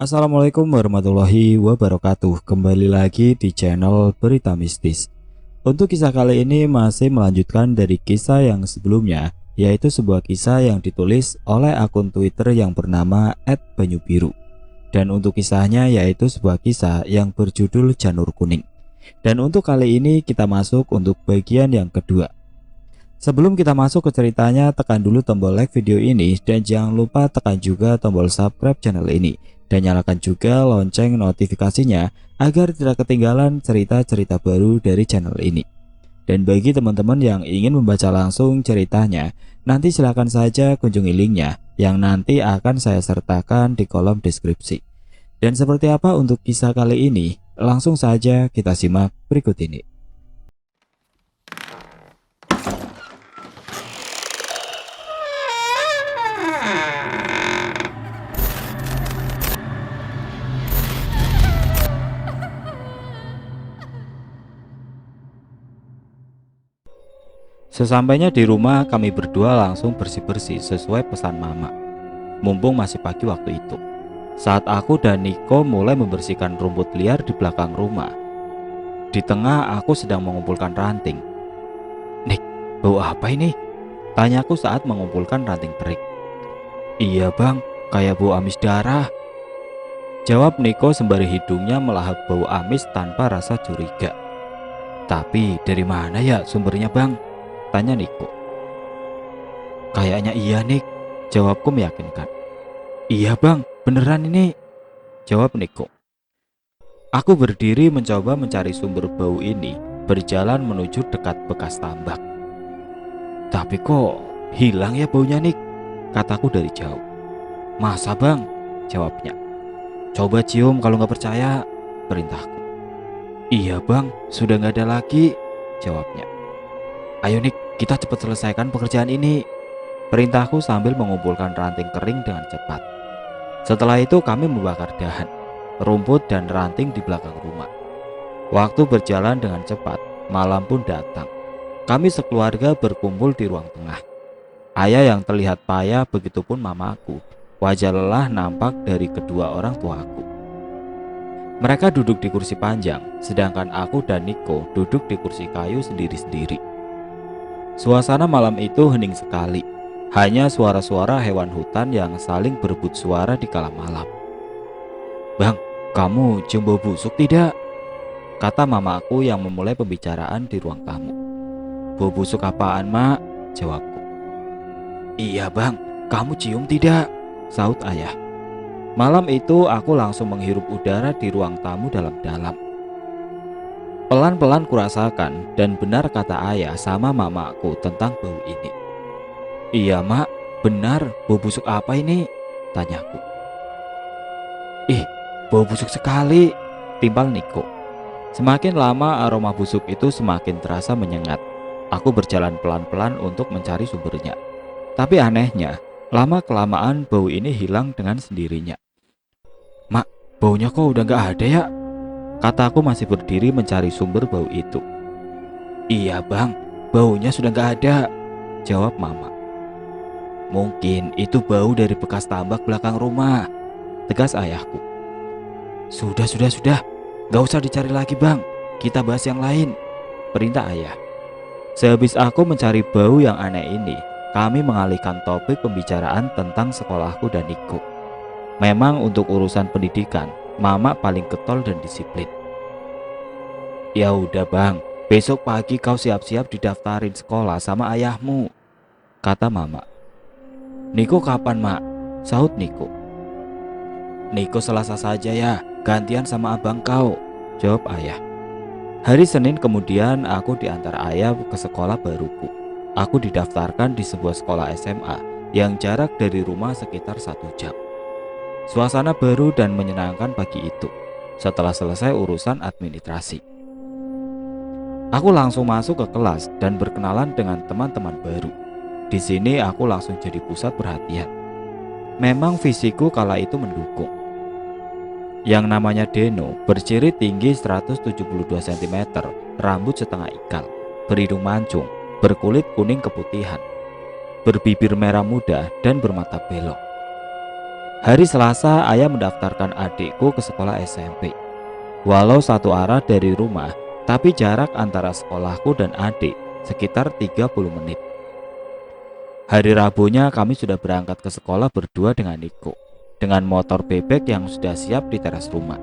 Assalamualaikum warahmatullahi wabarakatuh. Kembali lagi di channel Berita Mistis. Untuk kisah kali ini masih melanjutkan dari kisah yang sebelumnya, yaitu sebuah kisah yang ditulis oleh akun Twitter yang bernama @banyubiru. Dan untuk kisahnya yaitu sebuah kisah yang berjudul Janur Kuning. Dan untuk kali ini kita masuk untuk bagian yang kedua. Sebelum kita masuk ke ceritanya, tekan dulu tombol like video ini dan jangan lupa tekan juga tombol subscribe channel ini dan nyalakan juga lonceng notifikasinya agar tidak ketinggalan cerita-cerita baru dari channel ini. Dan bagi teman-teman yang ingin membaca langsung ceritanya, nanti silahkan saja kunjungi linknya yang nanti akan saya sertakan di kolom deskripsi. Dan seperti apa untuk kisah kali ini? Langsung saja kita simak berikut ini. Sesampainya di rumah, kami berdua langsung bersih-bersih sesuai pesan mama. Mumpung masih pagi waktu itu, saat aku dan Niko mulai membersihkan rumput liar di belakang rumah. Di tengah aku sedang mengumpulkan ranting. "Nik, bau apa ini?" tanyaku saat mengumpulkan ranting terik. "Iya bang, kayak bau amis darah," jawab Niko sembari hidungnya melahap bau amis tanpa rasa curiga. "Tapi dari mana ya sumbernya bang?" tanya Niko. "Kayaknya iya Nik," jawabku meyakinkan. "Iya bang, beneran ini," jawab Niko. Aku berdiri mencoba mencari sumber bau ini, berjalan menuju dekat bekas tambak. "Tapi kok hilang ya baunya Nik?" kataku dari jauh. "Masa bang?" jawabnya. "Coba cium kalau nggak percaya," perintahku. "Iya bang, sudah nggak ada lagi," jawabnya. "Ayo Nik, kita cepat selesaikan pekerjaan ini," perintahku sambil mengumpulkan ranting kering dengan cepat. Setelah itu kami membakar dahan, rumput dan ranting di belakang rumah. Waktu berjalan dengan cepat, malam pun datang. Kami sekeluarga berkumpul di ruang tengah. Ayah yang terlihat payah, begitupun mamaku. Wajah lelah nampak dari kedua orang tuaku. Mereka duduk di kursi panjang, sedangkan aku dan Niko duduk di kursi kayu sendiri-sendiri. Suasana malam itu hening sekali. Hanya suara-suara hewan hutan yang saling berebut suara di kala malam. "Bang, kamu cium bau busuk tidak?" kata mamaku yang memulai pembicaraan di ruang tamu. "Bau busuk apaan mak?" jawabku. "Iya bang, kamu cium tidak?" saut ayah. Malam itu aku langsung menghirup udara di ruang tamu dalam-dalam. Pelan-pelan kurasakan dan benar kata ayah sama mamaku tentang bau ini. "Iya mak, benar, bau busuk apa ini?" tanyaku. "Ih, bau busuk sekali," timpal Niko. Semakin lama aroma busuk itu semakin terasa menyengat. Aku berjalan pelan-pelan untuk mencari sumbernya. Tapi anehnya, lama-kelamaan bau ini hilang dengan sendirinya. "Mak, baunya kok udah gak ada ya?" kataku masih berdiri mencari sumber bau itu. "Iya bang, baunya sudah gak ada," jawab mama. "Mungkin itu bau dari bekas tambak belakang rumah," tegas ayahku. Sudah, gak usah dicari lagi bang, kita bahas yang lain," perintah ayah. Sehabis aku mencari bau yang aneh ini, kami mengalihkan topik pembicaraan tentang sekolahku dan Niko. Memang untuk urusan pendidikan, mama paling getol dan disiplin. "Ya udah bang, besok pagi kau siap-siap didaftarin sekolah sama ayahmu," kata mama. "Niko kapan mak?" sahut Niko. "Niko Selasa saja ya, gantian sama abang kau," jawab ayah. Hari Senin kemudian aku diantar ayah ke sekolah baruku. Aku didaftarkan di sebuah sekolah SMA yang jarak dari rumah sekitar 1 jam. Suasana baru dan menyenangkan pagi itu. Setelah selesai urusan administrasi, aku langsung masuk ke kelas dan berkenalan dengan teman-teman baru. Di sini aku langsung jadi pusat perhatian. Memang fisikku kala itu mendukung. Yang namanya Deno berciri tinggi 172 cm, rambut setengah ikal, berhidung mancung, berkulit kuning keputihan, berbibir merah muda dan bermata belok. Hari Selasa, ayah mendaftarkan adikku ke sekolah SMP. Walau satu arah dari rumah, tapi jarak antara sekolahku dan adik sekitar 30 menit. Hari Rabunya kami sudah berangkat ke sekolah berdua dengan Niko, dengan motor bebek yang sudah siap di teras rumah.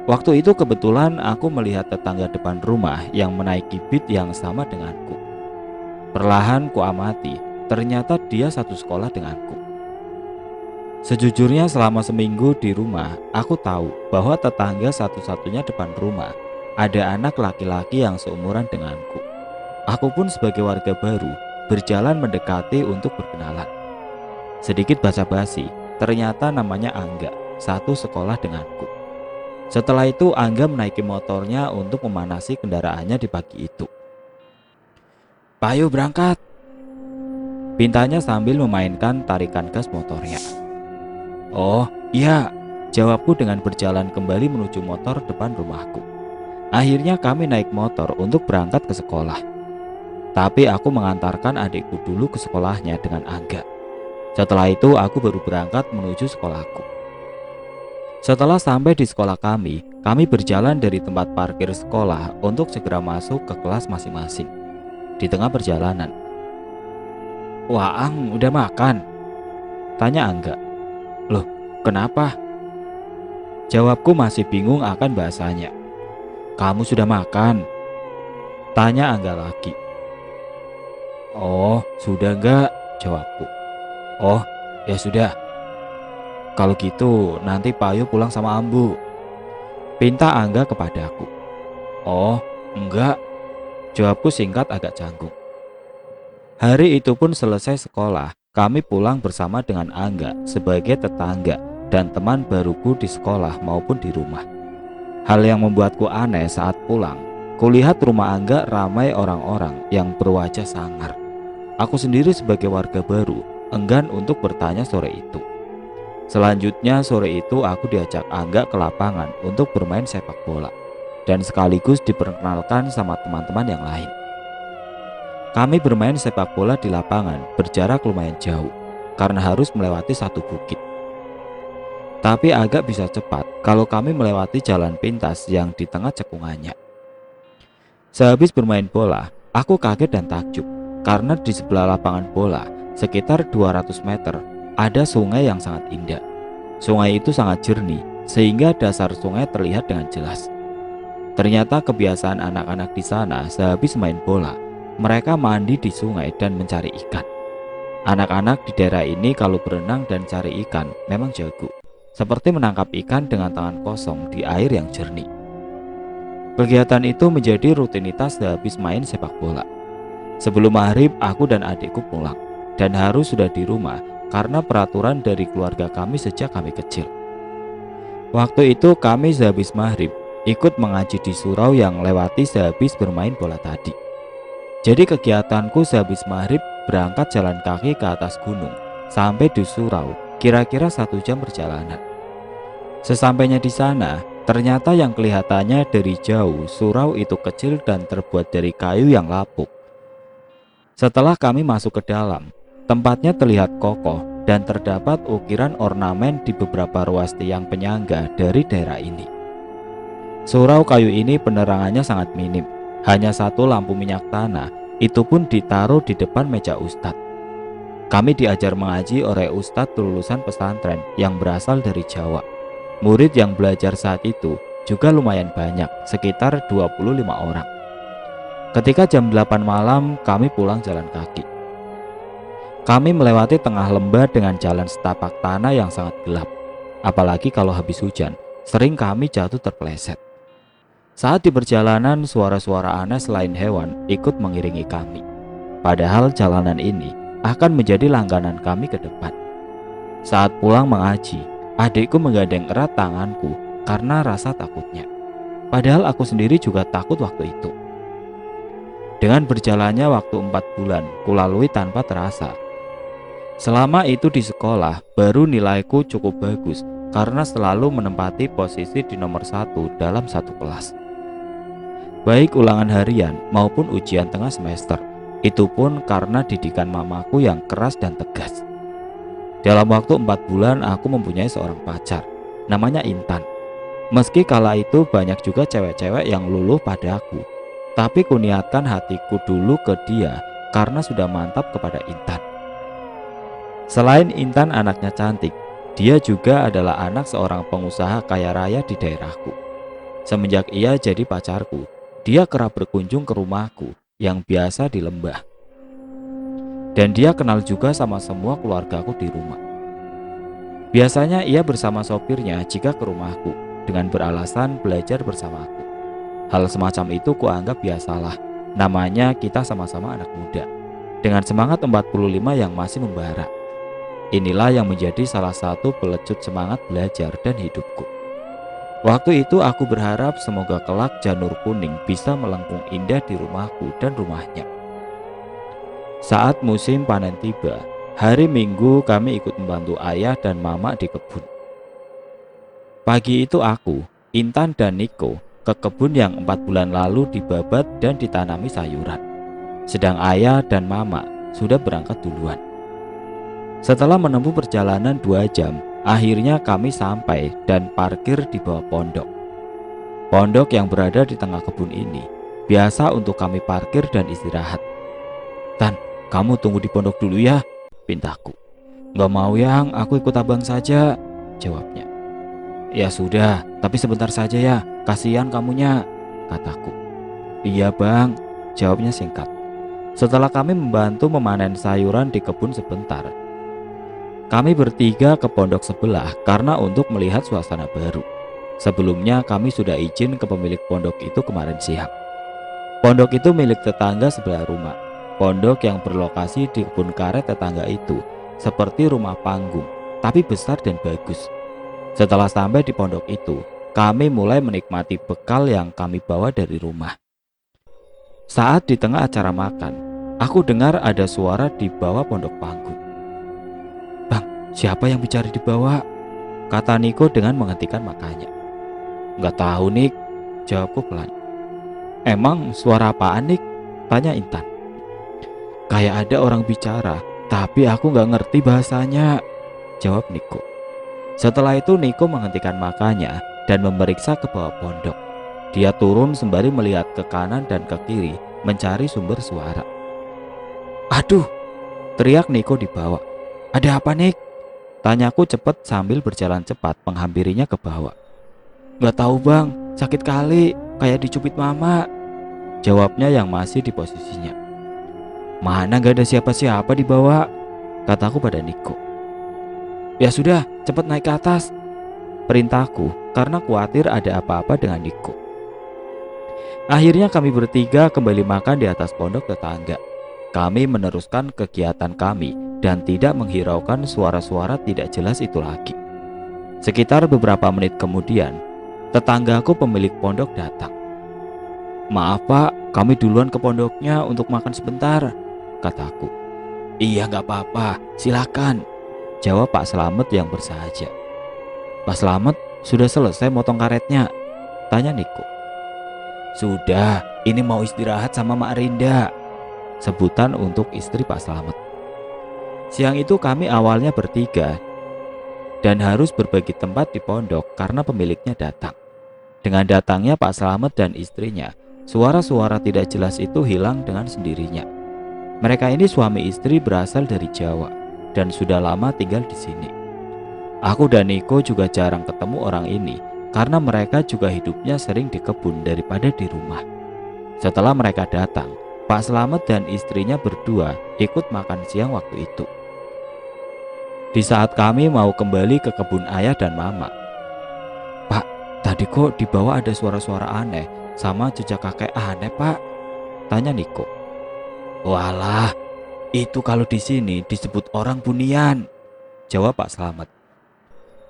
Waktu itu kebetulan aku melihat tetangga depan rumah yang menaiki beat yang sama denganku. Perlahan ku amati, ternyata dia satu sekolah denganku. Sejujurnya selama seminggu di rumah, aku tahu bahwa tetangga satu-satunya depan rumah ada anak laki-laki yang seumuran denganku. Aku pun sebagai warga baru berjalan mendekati untuk berkenalan. Sedikit basa-basi, ternyata namanya Angga, satu sekolah denganku. Setelah itu Angga menaiki motornya untuk memanasi kendaraannya di pagi itu. "Payo berangkat," pintanya sambil memainkan tarikan gas motornya. "Oh iya," jawabku dengan berjalan kembali menuju motor depan rumahku. Akhirnya kami naik motor untuk berangkat ke sekolah. Tapi aku mengantarkan adikku dulu ke sekolahnya dengan Angga. Setelah itu aku baru berangkat menuju sekolahku. Setelah sampai di sekolah kami berjalan dari tempat parkir sekolah untuk segera masuk ke kelas masing-masing. Di tengah perjalanan, "Wah, Ang, udah makan?" tanya Angga. "Loh, kenapa?" Jawabku masih bingung akan bahasanya. "Kamu sudah makan?" tanya Angga lagi. "Oh, sudah enggak?" jawabku. "Oh, ya sudah. Kalau gitu nanti Payu pulang sama Ambu," pinta Angga kepadaku. "Oh, enggak," jawabku singkat agak canggung. Hari itu pun selesai sekolah, kami pulang bersama dengan Angga sebagai tetangga dan teman baruku di sekolah maupun di rumah. Hal yang membuatku aneh saat pulang, kulihat rumah Angga ramai orang-orang yang berwajah sangar. Aku sendiri sebagai warga baru enggan untuk bertanya sore itu. Selanjutnya sore itu aku diajak Angga ke lapangan untuk bermain sepak bola dan sekaligus diperkenalkan sama teman-teman yang lain. Kami bermain sepak bola di lapangan berjarak lumayan jauh karena harus melewati satu bukit. Tapi agak bisa cepat kalau kami melewati jalan pintas yang di tengah cekungannya. Sehabis bermain bola, aku kaget dan takjub karena di sebelah lapangan bola, sekitar 200 meter, ada sungai yang sangat indah. Sungai itu sangat jernih sehingga dasar sungai terlihat dengan jelas. Ternyata kebiasaan anak-anak di sana sehabis main bola, mereka mandi di sungai dan mencari ikan. Anak-anak di daerah ini kalau berenang dan cari ikan memang jago, seperti menangkap ikan dengan tangan kosong di air yang jernih. Kegiatan itu menjadi rutinitas sehabis main sepak bola. Sebelum maghrib, aku dan adikku pulang dan harus sudah di rumah karena peraturan dari keluarga kami sejak kami kecil. Waktu itu kami sehabis maghrib ikut mengaji di surau yang lewati sehabis bermain bola tadi. Jadi kegiatanku sehabis maghrib berangkat jalan kaki ke atas gunung sampai di surau, kira-kira 1 jam perjalanan. Sesampainya di sana, ternyata yang kelihatannya dari jauh surau itu kecil dan terbuat dari kayu yang lapuk. Setelah kami masuk ke dalam, tempatnya terlihat kokoh dan terdapat ukiran ornamen di beberapa ruas tiang penyangga dari daerah ini. Surau kayu ini penerangannya sangat minim, hanya satu lampu minyak tanah, itu pun ditaruh di depan meja ustadz. Kami diajar mengaji oleh ustadz lulusan pesantren yang berasal dari Jawa. Murid yang belajar saat itu juga lumayan banyak, sekitar 25 orang. Ketika jam 8 malam kami pulang jalan kaki. Kami melewati tengah lembah dengan jalan setapak tanah yang sangat gelap. Apalagi kalau habis hujan, sering kami jatuh terpeleset. Saat di perjalanan, suara-suara aneh selain hewan ikut mengiringi kami. Padahal jalanan ini akan menjadi langganan kami ke depan. Saat pulang mengaji, adikku menggandeng erat tanganku karena rasa takutnya. Padahal aku sendiri juga takut waktu itu. Dengan berjalannya waktu 4 bulan, kulalui tanpa terasa. Selama itu di sekolah, baru nilaiku cukup bagus karena selalu menempati posisi di nomor 1 dalam satu kelas. Baik ulangan harian maupun ujian tengah semester, itu pun karena didikan mamaku yang keras dan tegas. Dalam waktu 4 bulan aku mempunyai seorang pacar, namanya Intan. Meski kala itu banyak juga cewek-cewek yang luluh padaku, tapi kuniatkan hatiku dulu ke dia karena sudah mantap kepada Intan. Selain Intan anaknya cantik, dia juga adalah anak seorang pengusaha kaya raya di daerahku. Semenjak ia jadi pacarku, dia kerap berkunjung ke rumahku yang biasa di lembah. Dan dia kenal juga sama semua keluargaku di rumah. Biasanya ia bersama sopirnya jika ke rumahku dengan beralasan belajar bersamaku. Hal semacam itu kuanggap biasalah, namanya kita sama-sama anak muda dengan semangat 45 yang masih membara. Inilah yang menjadi salah satu pelecut semangat belajar dan hidupku. Waktu itu aku berharap semoga kelak janur kuning bisa melengkung indah di rumahku dan rumahnya. Saat musim panen tiba, hari Minggu kami ikut membantu ayah dan mama di kebun. Pagi itu aku, Intan dan Niko ke kebun yang 4 bulan lalu dibabat dan ditanami sayuran. Sedang ayah dan mama sudah berangkat duluan. Setelah menempuh perjalanan 2 jam, akhirnya kami sampai dan parkir di bawah pondok. Pondok yang berada di tengah kebun ini biasa untuk kami parkir dan istirahat. "Tan, kamu tunggu di pondok dulu ya," pintaku. "Gak mau yang, aku ikut abang saja," jawabnya. "Ya sudah, tapi sebentar saja ya, kasihan kamunya," kataku. "Iya bang," jawabnya singkat. Setelah kami membantu memanen sayuran di kebun sebentar, kami bertiga ke pondok sebelah karena untuk melihat suasana baru. Sebelumnya kami sudah izin ke pemilik pondok itu kemarin siang. Pondok itu milik tetangga sebelah rumah. Pondok yang berlokasi di kebun karet tetangga itu seperti rumah panggung, tapi besar dan bagus. Setelah sampai di pondok itu, kami mulai menikmati bekal yang kami bawa dari rumah. Saat di tengah acara makan, aku dengar ada suara di bawah pondok panggung. "Bang, siapa yang bicara di bawah?" kata Niko dengan menghentikan makannya. "Nggak tahu Nik," jawabku pelan. "Emang suara apaan Nik?" tanya Intan. "Kayak ada orang bicara, tapi aku nggak ngerti bahasanya," jawab Niko. Setelah itu Niko menghentikan makannya dan memeriksa ke bawah pondok. Dia turun sembari melihat ke kanan dan ke kiri mencari sumber suara. "Aduh!" teriak Niko di bawah. "Ada apa Nik?" tanyaku cepat sambil berjalan cepat menghampirinya ke bawah. "Nggak tahu bang, sakit kali, kayak dicubit mama," jawabnya yang masih di posisinya. "Mana nggak ada siapa-siapa di bawah," kataku pada Niko. "Ya sudah, cepat naik ke atas," perintahku karena khawatir ada apa-apa dengan Niko. Akhirnya kami bertiga kembali makan di atas pondok tetangga. Kami meneruskan kegiatan kami dan tidak menghiraukan suara-suara tidak jelas itu lagi. Sekitar beberapa menit kemudian, tetanggaku pemilik pondok datang. "Maaf pak, kami duluan ke pondoknya untuk makan sebentar," kataku. "Iya nggak apa-apa, silakan," jawab Pak Slamet yang bersahaja. "Pak Slamet, sudah selesai motong karetnya?" tanya Niko. "Sudah, ini mau istirahat sama Mak Rinda," sebutan untuk istri Pak Slamet. Siang itu kami awalnya bertiga dan harus berbagi tempat di pondok karena pemiliknya datang. Dengan datangnya Pak Slamet dan istrinya, suara-suara tidak jelas itu hilang dengan sendirinya. Mereka ini suami istri berasal dari Jawa dan sudah lama tinggal di sini. Aku dan Niko juga jarang ketemu orang ini karena mereka juga hidupnya sering di kebun daripada di rumah. Setelah mereka datang, Pak Slamet dan istrinya berdua ikut makan siang waktu itu. Di saat kami mau kembali ke kebun ayah dan mama, "Pak, tadi kok di bawah ada suara-suara aneh sama jejak kakek aneh pak?" tanya Niko. "Walah, itu kalau di sini disebut orang bunian," jawab Pak Slamet.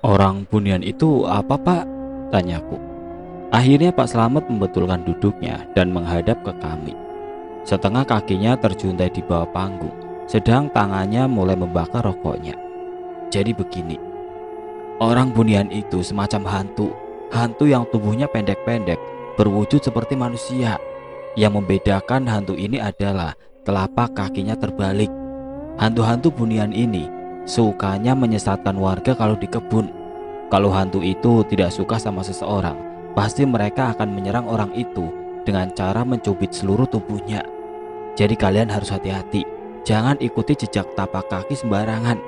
"Orang bunian itu apa pak?" tanyaku. Akhirnya Pak Slamet membetulkan duduknya dan menghadap ke kami. Setengah kakinya terjuntai di bawah panggung, sedang tangannya mulai membakar rokoknya. "Jadi begini, orang bunian itu semacam hantu yang tubuhnya pendek-pendek, berwujud seperti manusia. Yang membedakan hantu ini adalah telapak kakinya terbalik. Hantu-hantu bunian ini sukanya menyesatkan warga kalau di kebun. Kalau hantu itu tidak suka sama seseorang, pasti mereka akan menyerang orang itu dengan cara mencubit seluruh tubuhnya. Jadi kalian harus hati-hati, jangan ikuti jejak tapak kaki sembarangan.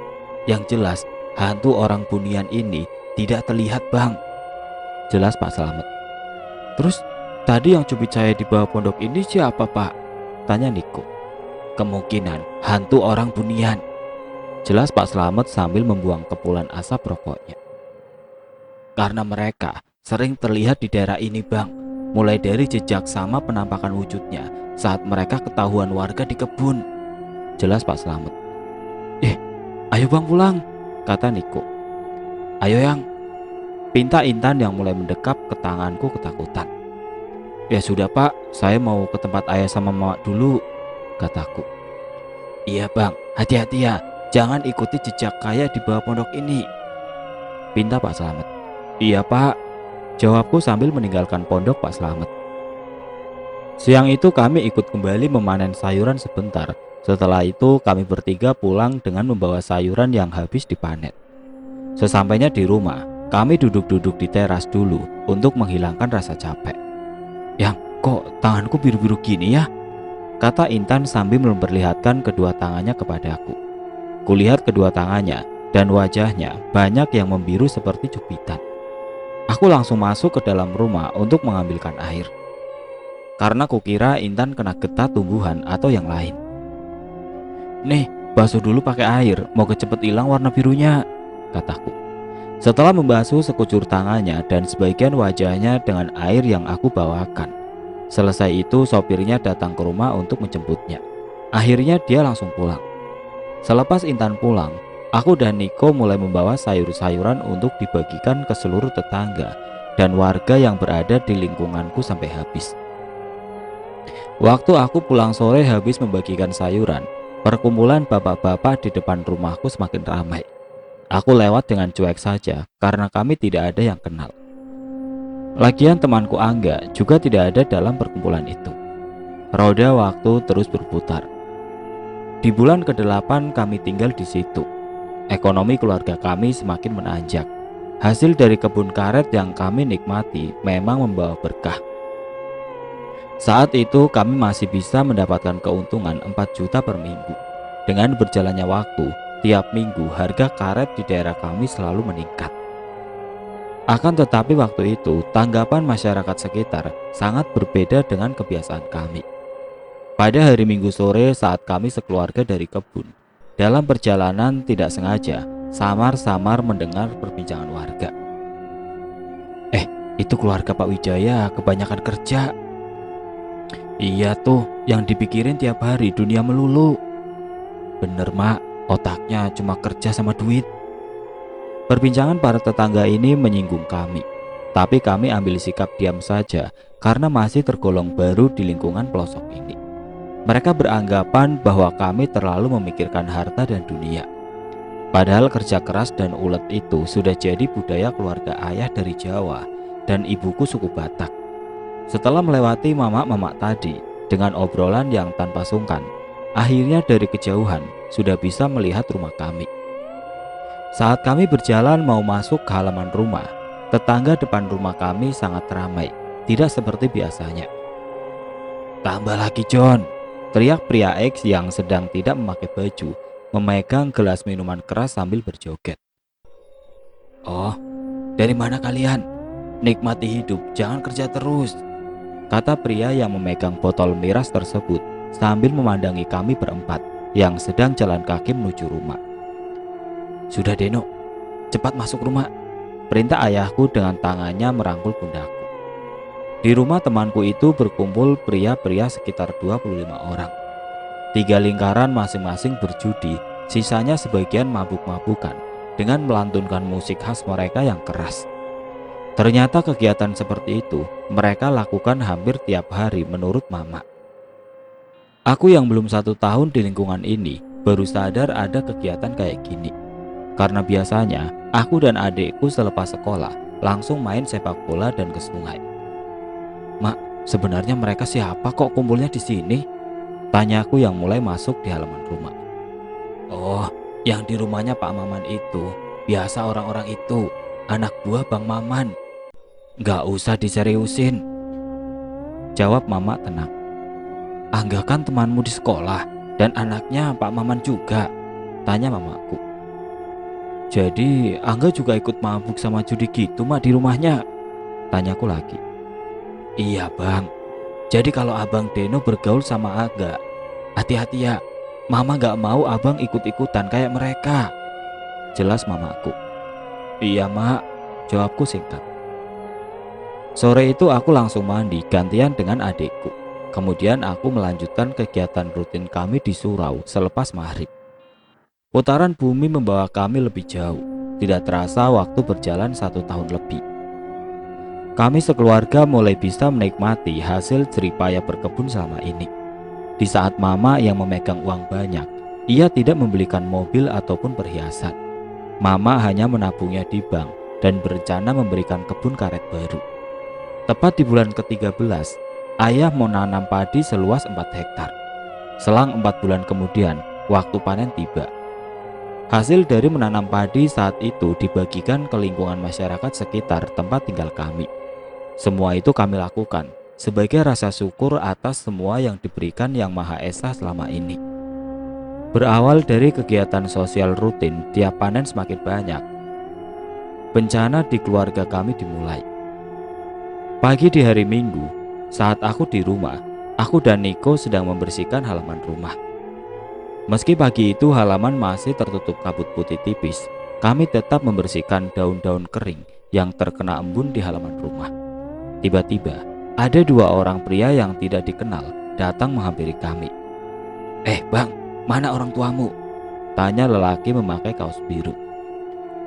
Yang jelas, hantu orang Bunian ini tidak terlihat, Bang. Jelas Pak Slamet. Terus tadi yang cubit saya di bawah pondok ini siapa, Pak? Tanya Niko. Kemungkinan hantu orang Bunian. Jelas Pak Slamet sambil membuang kepulan asap rokoknya. Karena mereka sering terlihat di daerah ini, Bang. Mulai dari jejak sama penampakan wujudnya saat mereka ketahuan warga di kebun. Jelas Pak Slamet. Ayo Bang pulang, kata Niko. Ayo Yang, pinta Intan yang mulai mendekap ke tanganku ketakutan. Ya sudah Pak, saya mau ke tempat ayah sama mama dulu, kataku. Iya Bang, hati-hati ya, jangan ikuti jejak kaya di bawah pondok ini, pinta Pak Slamet. Iya Pak, jawabku sambil meninggalkan pondok Pak Slamet. Siang itu kami ikut kembali memanen sayuran sebentar. Setelah itu kami bertiga pulang dengan membawa sayuran yang habis dipanen. Sesampainya di rumah, kami duduk-duduk di teras dulu untuk menghilangkan rasa capek. Yang, kok tanganku biru-biru gini ya? Kata Intan sambil memperlihatkan kedua tangannya kepadaku. Kulihat kedua tangannya dan wajahnya banyak yang membiru seperti cubitan. Aku langsung masuk ke dalam rumah untuk mengambilkan air. Karena kukira Intan kena getah tumbuhan atau yang lain. Nih, basuh dulu pakai air, mau cepet hilang warna birunya, kataku. Setelah membasuh sekujur tangannya dan sebagian wajahnya dengan air yang aku bawakan. Selesai itu sopirnya datang ke rumah untuk menjemputnya. Akhirnya dia langsung pulang. Selepas Intan pulang, aku dan Niko mulai membawa sayur-sayuran untuk dibagikan ke seluruh tetangga dan warga yang berada di lingkunganku sampai habis. Waktu aku pulang sore habis membagikan sayuran, perkumpulan bapak-bapak di depan rumahku semakin ramai. Aku lewat dengan cuek saja karena kami tidak ada yang kenal. Lagian temanku Angga juga tidak ada dalam perkumpulan itu. Roda waktu terus berputar. Di bulan ke-8 kami tinggal di situ. Ekonomi keluarga kami semakin menanjak. Hasil dari kebun karet yang kami nikmati memang membawa berkah. Saat itu kami masih bisa mendapatkan keuntungan 4 juta per minggu. Dengan berjalannya waktu, tiap minggu harga karet di daerah kami selalu meningkat. Akan tetapi waktu itu tanggapan masyarakat sekitar sangat berbeda dengan kebiasaan kami. Pada hari Minggu sore saat kami sekeluarga dari kebun, dalam perjalanan tidak sengaja samar-samar mendengar perbincangan warga. Itu keluarga Pak Wijaya kebanyakan kerja. Iya tuh, yang dipikirin tiap hari dunia melulu. Bener Mak, otaknya cuma kerja sama duit. Perbincangan para tetangga ini menyinggung kami. Tapi kami ambil sikap diam saja karena masih tergolong baru di lingkungan pelosok ini. Mereka beranggapan bahwa kami terlalu memikirkan harta dan dunia. Padahal kerja keras dan ulet itu sudah jadi budaya keluarga ayah dari Jawa dan ibuku suku Batak. Setelah melewati mamak-mamak tadi dengan obrolan yang tanpa sungkan, akhirnya dari kejauhan sudah bisa melihat rumah kami. Saat kami berjalan mau masuk ke halaman rumah, tetangga depan rumah kami sangat ramai, tidak seperti biasanya. Tambah lagi John, teriak pria X yang sedang tidak memakai baju, memegang gelas minuman keras sambil berjoget. Oh, dari mana kalian? Nikmati hidup, jangan kerja terus, kata pria yang memegang botol miras tersebut sambil memandangi kami berempat yang sedang jalan kaki menuju rumah. Sudah Deno, cepat masuk rumah, perintah ayahku dengan tangannya merangkul pundakku. Di rumah temanku itu berkumpul pria-pria sekitar 25 orang. 3 lingkaran masing-masing berjudi, sisanya sebagian mabuk-mabukan dengan melantunkan musik khas mereka yang keras. Ternyata kegiatan seperti itu mereka lakukan hampir tiap hari menurut mama. Aku yang belum 1 tahun di lingkungan ini baru sadar ada kegiatan kayak gini. Karena biasanya aku dan adikku selepas sekolah langsung main sepak bola dan ke sungai. Mak, sebenarnya mereka siapa kok kumpulnya di sini? Tanyaku yang mulai masuk di halaman rumah. Oh, Yang di rumahnya Pak Maman itu, biasa orang-orang itu, anak buah Bang Maman. Gak usah diseriusin, jawab Mama tenang. Angga kan temanmu di sekolah dan anaknya Pak Maman juga, tanya mamaku. Jadi Angga juga ikut mabuk sama judi gitu mak di rumahnya, tanyaku lagi. Iya bang, jadi kalau abang Deno bergaul sama Angga, hati-hati ya, mama gak mau abang ikut-ikutan kayak mereka, jelas mamaku. Iya mak, jawabku singkat. Sore itu aku langsung mandi gantian dengan adikku. Kemudian aku melanjutkan kegiatan rutin kami di surau selepas maghrib. Putaran bumi membawa kami lebih jauh. Tidak terasa waktu berjalan 1 tahun lebih. Kami sekeluarga mulai bisa menikmati hasil jeripaya berkebun selama ini. Di saat mama yang memegang uang banyak, ia tidak membelikan mobil ataupun perhiasan. Mama hanya menabungnya di bank dan berencana memberikan kebun karet baru. Tepat di bulan ke-13, ayah menanam padi seluas 4 hektar. Selang 4 bulan kemudian, waktu panen tiba. Hasil dari menanam padi saat itu dibagikan ke lingkungan masyarakat sekitar tempat tinggal kami. Semua itu kami lakukan sebagai rasa syukur atas semua yang diberikan Yang Maha Esa selama ini. Berawal dari kegiatan sosial rutin, tiap panen semakin banyak. Bencana di keluarga kami dimulai. Pagi di hari Minggu, saat aku di rumah, aku dan Niko sedang membersihkan halaman rumah. Meski pagi itu halaman masih tertutup kabut putih tipis, kami tetap membersihkan daun-daun kering yang terkena embun di halaman rumah. Tiba-tiba, ada 2 orang pria yang tidak dikenal datang menghampiri kami. Bang, mana orang tuamu? Tanya lelaki memakai kaos biru.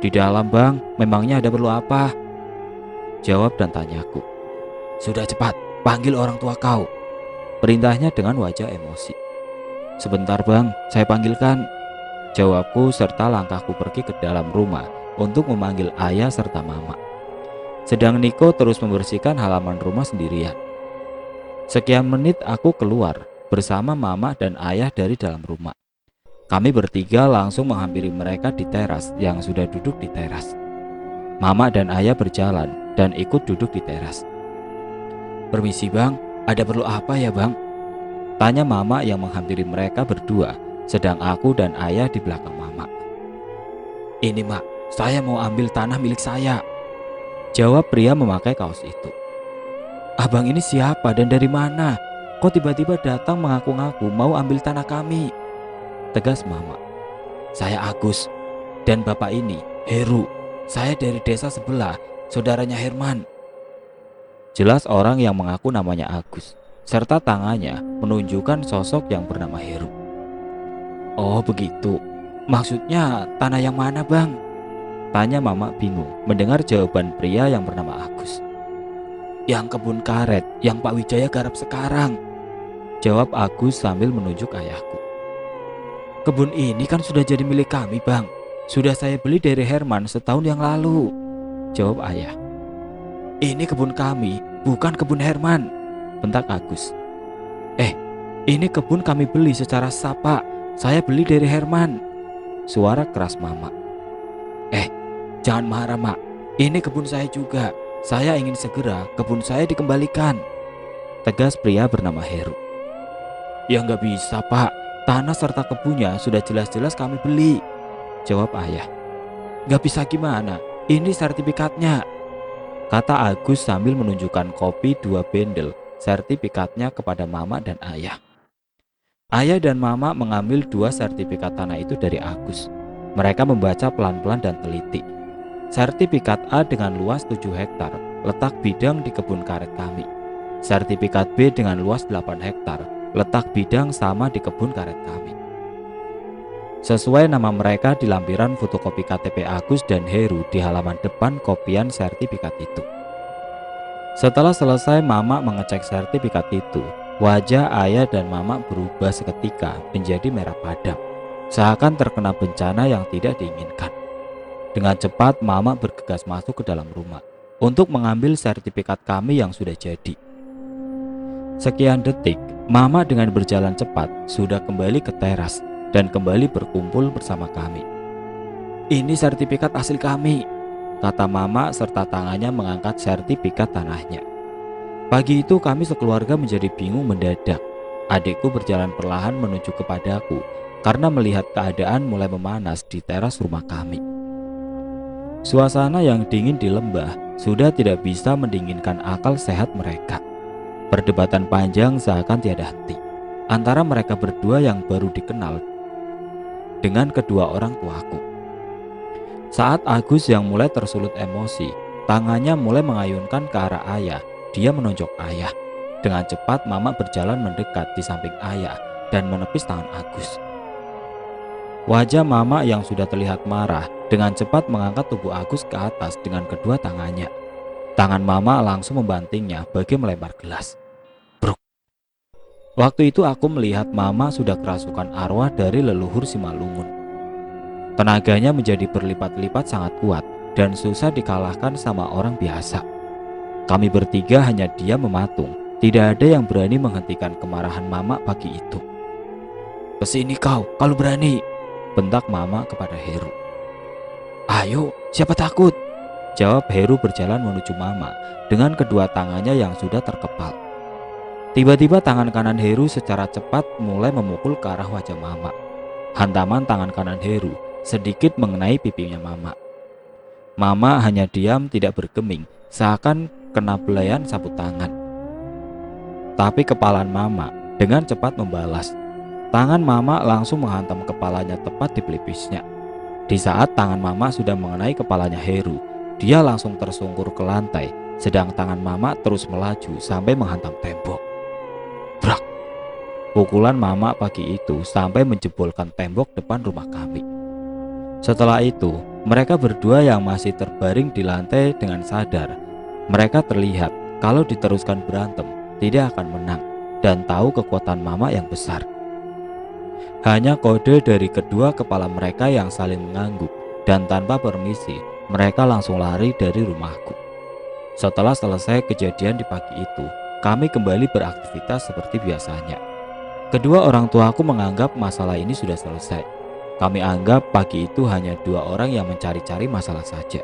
Di dalam bang, memangnya ada perlu apa? Jawab dan tanyaku. Sudah cepat, panggil orang tua kau, perintahnya dengan wajah emosi. Sebentar bang, saya panggilkan, jawabku serta langkahku pergi ke dalam rumah untuk memanggil ayah serta mama. Sedang Niko terus membersihkan halaman rumah sendirian. Sekian menit aku keluar bersama mama dan ayah dari dalam rumah. Kami bertiga langsung menghampiri mereka di teras yang sudah duduk di teras. Mama dan ayah berjalan dan ikut duduk di teras. Permisi bang, ada perlu apa ya bang? Tanya mama yang menghampiri mereka berdua, sedang aku dan ayah di belakang mama. Ini mak, saya mau ambil tanah milik saya, jawab pria memakai kaos itu. Abang ini siapa dan dari mana? Kok tiba-tiba datang mengaku-ngaku mau ambil tanah kami? Tegas mama. Saya Agus, dan bapak ini Heru. Saya dari desa sebelah, saudaranya Herman. Jelas orang yang mengaku namanya Agus, serta tangannya menunjukkan sosok yang bernama Heru. Oh begitu, maksudnya tanah yang mana bang? Tanya mama bingung mendengar jawaban pria yang bernama Agus. Yang kebun karet yang Pak Wijaya garap sekarang, jawab Agus sambil menunjuk ayahku. Kebun ini kan sudah jadi milik kami bang, sudah saya beli dari Herman setahun yang lalu, jawab ayah. Ini kebun kami, bukan kebun Herman, bentak Agus. Ini kebun kami beli secara sapa, saya beli dari Herman, suara keras mama. Jangan marah mak, ini kebun saya juga, saya ingin segera kebun saya dikembalikan, tegas pria bernama Heru. Ya nggak bisa pak, tanah serta kebunnya sudah jelas-jelas kami beli, jawab ayah. Nggak bisa gimana, ini sertifikatnya, kata Agus sambil menunjukkan kopi 2 bendel sertifikatnya kepada mama dan ayah. Ayah dan mama mengambil 2 sertifikat tanah itu dari Agus. Mereka membaca pelan-pelan dan teliti. Sertifikat A dengan luas 7 hektar letak bidang di kebun karet kami. Sertifikat B dengan luas 8 hektar letak bidang sama di kebun karet kami. Sesuai nama mereka di lampiran fotokopi KTP Agus dan Heru di halaman depan kopian sertifikat itu. Setelah selesai mama mengecek sertifikat itu, wajah ayah dan mama berubah seketika menjadi merah padam, seakan terkena bencana yang tidak diinginkan. Dengan cepat mama bergegas masuk ke dalam rumah untuk mengambil sertifikat kami yang sudah jadi. Sekian detik, mama dengan berjalan cepat sudah kembali ke teras dan kembali berkumpul bersama kami. "Ini sertifikat asli kami," kata mama serta tangannya mengangkat sertifikat tanahnya. Pagi itu kami sekeluarga menjadi bingung mendadak. Adikku berjalan perlahan menuju kepadaku karena melihat keadaan mulai memanas di teras rumah kami. Suasana yang dingin di lembah sudah tidak bisa mendinginkan akal sehat mereka. Perdebatan panjang seakan tiada henti antara mereka berdua yang baru dikenal dengan kedua orang tuaku. Saat Agus yang mulai tersulut emosi, tangannya mulai mengayunkan ke arah ayah. Dia menonjok ayah. Dengan cepat mama berjalan mendekat di samping ayah dan menepis tangan Agus. Wajah mama yang sudah terlihat marah dengan cepat mengangkat tubuh Agus ke atas dengan kedua tangannya. Tangan mama langsung membantingnya bagi melempar gelas. Bruk. Waktu itu aku melihat mama sudah kerasukan arwah dari leluhur Simalungun. Tenaganya menjadi berlipat-lipat sangat kuat dan susah dikalahkan sama orang biasa. Kami bertiga hanya diam mematung. Tidak ada yang berani menghentikan kemarahan mama pagi itu. "Kesini kau, kalau berani," bentak mama kepada Heru. "Ayo, siapa takut?" jawab Heru berjalan menuju mama dengan kedua tangannya yang sudah terkepal. Tiba-tiba tangan kanan Heru secara cepat mulai memukul ke arah wajah mama. Hantaman tangan kanan Heru sedikit mengenai pipinya mama. Mama hanya diam tidak bergeming, seakan kena belayan sapu tangan. Tapi kepalan mama dengan cepat membalas. Tangan mama langsung menghantam kepalanya tepat di pelipisnya. Di saat tangan mama sudah mengenai kepalanya Heru, dia langsung tersungkur ke lantai, sedang tangan mama terus melaju sampai menghantam tembok. Brak! Pukulan mama pagi itu sampai menjebolkan tembok depan rumah kami. Setelah itu, mereka berdua yang masih terbaring di lantai dengan sadar. Mereka terlihat kalau diteruskan berantem tidak akan menang dan tahu kekuatan mama yang besar. Hanya kode dari kedua kepala mereka yang saling mengangguk dan tanpa permisi mereka langsung lari dari rumahku. Setelah selesai kejadian di pagi itu, kami kembali beraktivitas seperti biasanya. Kedua orang tuaku menganggap masalah ini sudah selesai. Kami anggap pagi itu hanya dua orang yang mencari-cari masalah saja.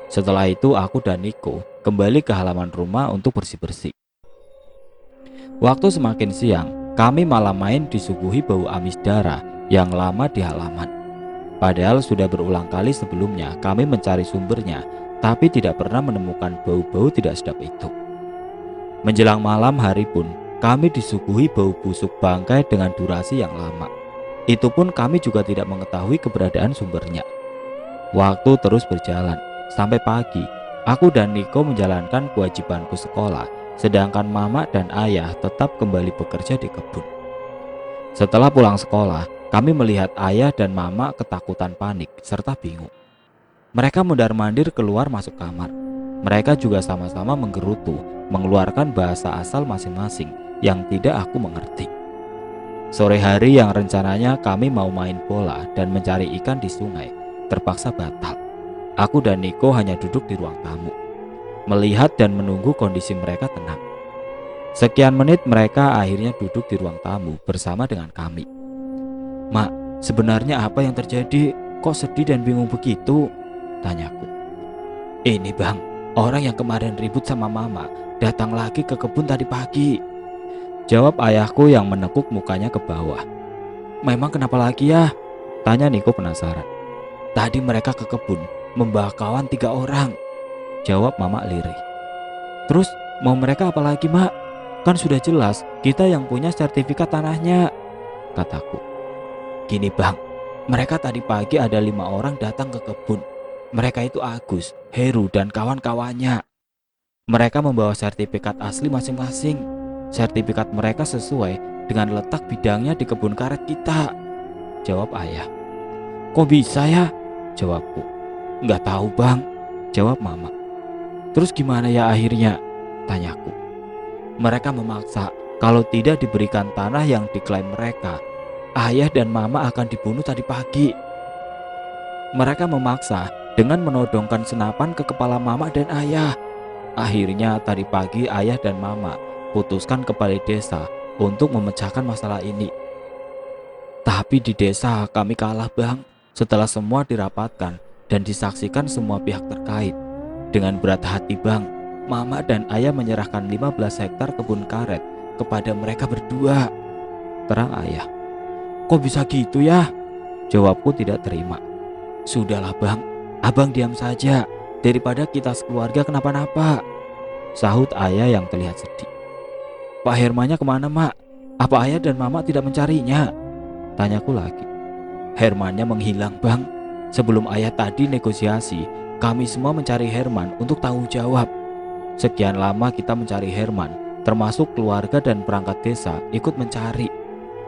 Setelah itu aku dan Niko kembali ke halaman rumah untuk bersih-bersih. Waktu semakin siang, kami malam main disuguhi bau amis darah yang lama di halaman. Padahal sudah berulang kali sebelumnya kami mencari sumbernya, tapi tidak pernah menemukan bau-bau tidak sedap itu. Menjelang malam hari pun, kami disuguhi bau busuk bangkai dengan durasi yang lama. Itu pun kami juga tidak mengetahui keberadaan sumbernya. Waktu terus berjalan. Sampai pagi, aku dan Niko menjalankan kewajibanku sekolah, sedangkan mama dan ayah tetap kembali bekerja di kebun. Setelah pulang sekolah, kami melihat ayah dan mama ketakutan panik serta bingung. Mereka mondar-mandir keluar masuk kamar. Mereka juga sama-sama menggerutu, mengeluarkan bahasa asal masing-masing yang tidak aku mengerti. Sore hari yang rencananya kami mau main bola dan mencari ikan di sungai, terpaksa batal. Aku dan Niko hanya duduk di ruang tamu, melihat dan menunggu kondisi mereka tenang. Sekian menit mereka akhirnya duduk di ruang tamu bersama dengan kami. "Mak, sebenarnya apa yang terjadi? Kok sedih dan bingung begitu?" tanyaku. "Ini bang, orang yang kemarin ribut sama mama datang lagi ke kebun tadi pagi," jawab ayahku yang menekuk mukanya ke bawah. "Memang kenapa lagi ya?" tanya Niko penasaran. "Tadi mereka ke kebun membawa kawan 3 orang," jawab mama lirih. "Terus mau mereka apa lagi mak? Kan sudah jelas kita yang punya sertifikat tanahnya," kataku. "Gini bang, mereka tadi pagi ada 5 orang datang ke kebun. Mereka itu Agus, Heru dan kawan-kawannya. Mereka membawa sertifikat asli masing-masing. Sertifikat mereka sesuai dengan letak bidangnya di kebun karet kita," jawab ayah. "Kok bisa ya?" jawabku. "Nggak tahu bang," jawab mama. "Terus gimana ya akhirnya?" tanyaku. "Mereka memaksa kalau tidak diberikan tanah yang diklaim mereka, ayah dan mama akan dibunuh tadi pagi. Mereka memaksa dengan menodongkan senapan ke kepala mama dan ayah. Akhirnya tadi pagi ayah dan mama putuskan ke balai desa untuk memecahkan masalah ini." Tapi di desa kami kalah Bang. Setelah semua dirapatkan dan disaksikan semua pihak terkait. Dengan berat hati Bang, Mama dan Ayah menyerahkan 15 hektar kebun karet kepada mereka berdua. Terang Ayah. Kok bisa gitu ya? Jawabku tidak terima. Sudahlah Bang, Abang diam saja. Daripada kita sekeluarga kenapa-napa, sahut Ayah yang terlihat sedih. Pak Hermannya kemana Mak? Apa Ayah dan Mama tidak mencarinya? Tanyaku lagi. Hermannya menghilang Bang. Sebelum Ayah tadi negosiasi, kami semua mencari Herman untuk tanggung jawab. Sekian lama kita mencari Herman, termasuk keluarga dan perangkat desa ikut mencari.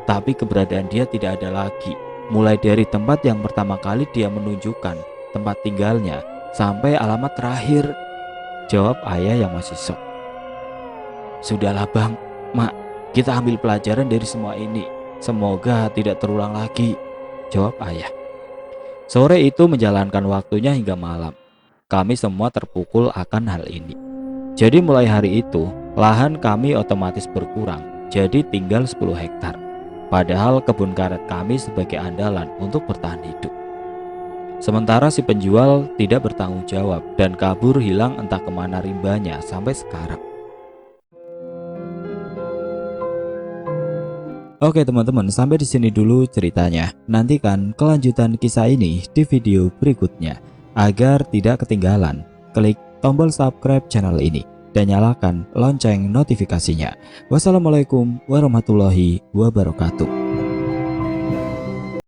Tapi keberadaan dia tidak ada lagi. Mulai dari tempat yang pertama kali dia menunjukkan tempat tinggalnya sampai alamat terakhir, jawab Ayah yang masih shock. Sudahlah Bang, Mak, kita ambil pelajaran dari semua ini. Semoga tidak terulang lagi, jawab Ayah. Sore itu menjalankan waktunya hingga malam. Kami semua terpukul akan hal ini. Jadi mulai hari itu, lahan kami otomatis berkurang, jadi tinggal 10 hektar. Padahal kebun karet kami sebagai andalan untuk bertahan hidup. Sementara si penjual tidak bertanggung jawab dan kabur hilang entah kemana rimbanya sampai sekarang. Oke teman-teman, sampai di sini dulu ceritanya. Nantikan kelanjutan kisah ini di video berikutnya. Agar tidak ketinggalan, klik tombol subscribe channel ini dan nyalakan lonceng notifikasinya. Wassalamualaikum warahmatullahi wabarakatuh.